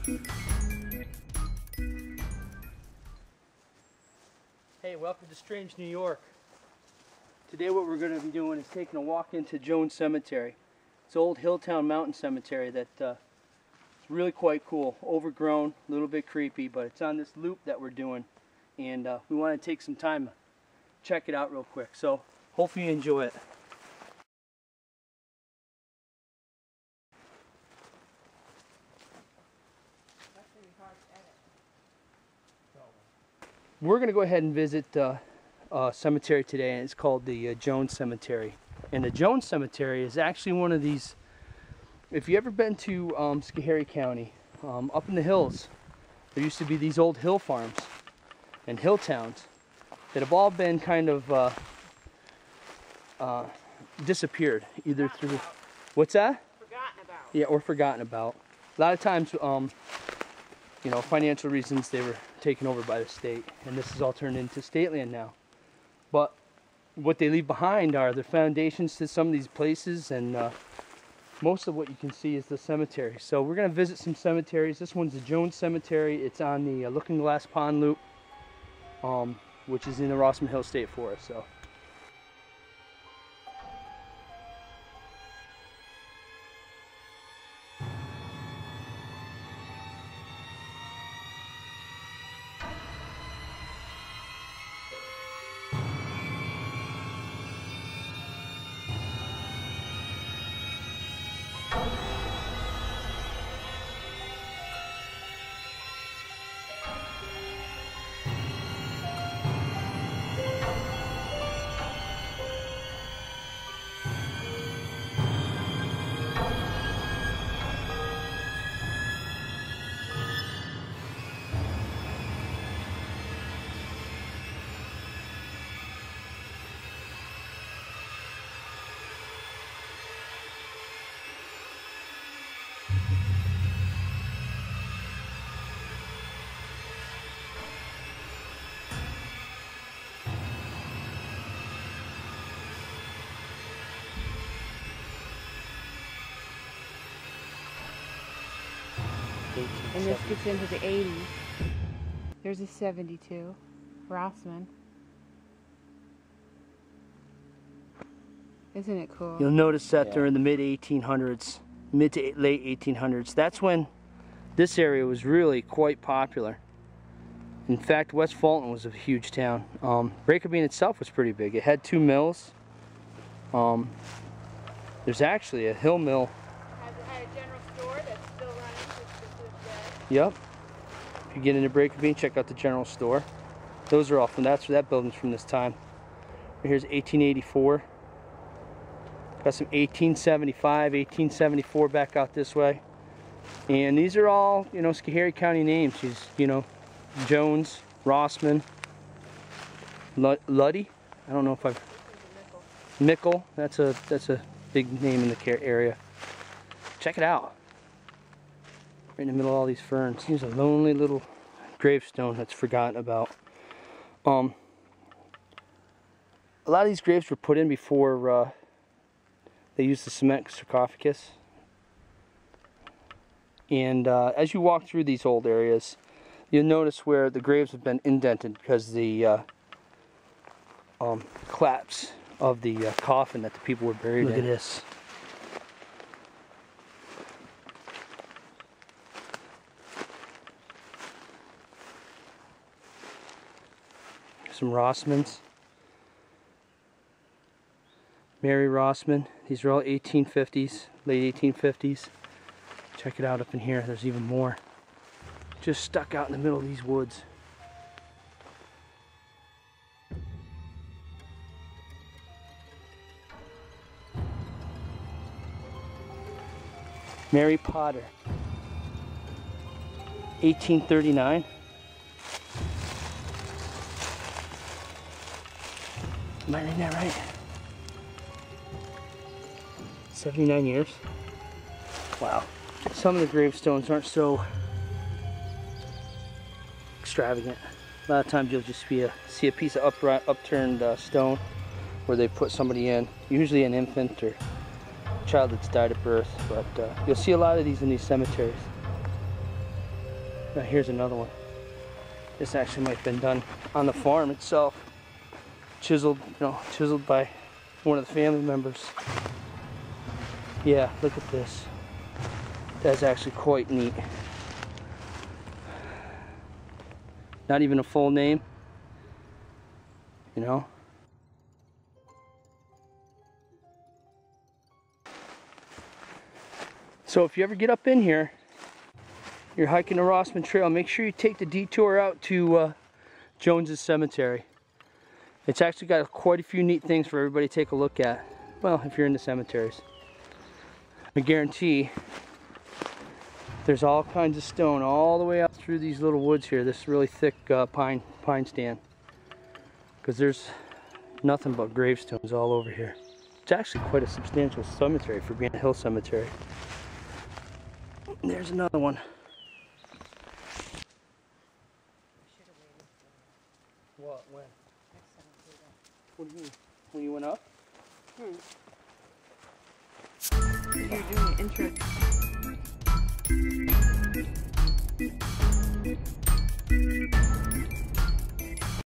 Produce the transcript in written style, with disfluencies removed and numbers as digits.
Hey, welcome to Strange New York. Today what we're going to be doing is taking a walk into Jones Cemetery. It's an old Hilltown mountain cemetery that it's really quite cool. Overgrown, a little bit creepy, but it's on this loop that we're doing. And we want to take some time to check it out real quick. So hopefully you enjoy it. We're going to go ahead and visit a cemetery today, and it's called the Jones Cemetery. And the Jones Cemetery is actually one of these, if you ever been to Schoharie County, up in the hills, there used to be these old hill farms and hill towns that have all been kind of disappeared, either through, what's that? Forgotten about. Yeah, or forgotten about. A lot of times, you know, financial reasons, they were taken over by the state, and this is all turned into state land now. But what they leave behind are the foundations to some of these places, and most of what you can see is the cemetery. So we're going to visit some cemeteries. This one's the Jones Cemetery. It's on the Looking Glass Pond Loop, which is in the Rossman Hill State Forest. So. And this gets into the 80s. There's a 72. Rossman. Isn't it cool? You'll notice that they're in the mid-1800s, mid to late 1800s. That's when this area was really quite popular. In fact, West Fulton was a huge town. Breaker Bean itself was pretty big. It had 2 mills. There's actually a hill mill. Had a general store that's still running to this day. Yep. If you get into Breaker Bean, check out the general store. Those are all from, that building's from this time. Here's 1884. Got some 1875, 1874 back out this way. And these are all, you know, Schoharie County names. She's, you know, Jones, Rossman, Luddy. I don't know if I've... Mickle. That's a big name in the area. Check it out. Right in the middle of all these ferns. Here's a lonely little gravestone that's forgotten about. A lot of these graves were put in before they used the cement sarcophagus. And as you walk through these old areas, you'll notice where the graves have been indented because the collapse of the coffin that the people were buried in. Look at this. Some Rossmans. Mary Rossman. These are all 1850s, late 1850s. Check it out up in here. There's even more. Just stuck out in the middle of these woods. Mary Potter. 1839. Am I reading that right? 79 years. Wow. Some of the gravestones aren't so extravagant. A lot of times you'll just see a piece of upturned stone where they put somebody in, usually an infant or a child that's died at birth, but you'll see a lot of these in these cemeteries. Now here's another one. This actually might have been done on the farm itself. Chiseled, chiseled by one of the family members. Yeah, look at this. That's actually quite neat. Not even a full name, you know? So if you ever get up in here, you're hiking the Rossman Trail, make sure you take the detour out to Jones's Cemetery. It's actually got quite a few neat things for everybody to take a look at. Well, if you're into cemeteries. I guarantee there's all kinds of stone all the way out through these little woods here, this really thick pine stand. Because there's nothing but gravestones all over here. It's actually quite a substantial cemetery for being a hill cemetery. There's another one. What? When? What do you mean? When you went up? You're doing the intro.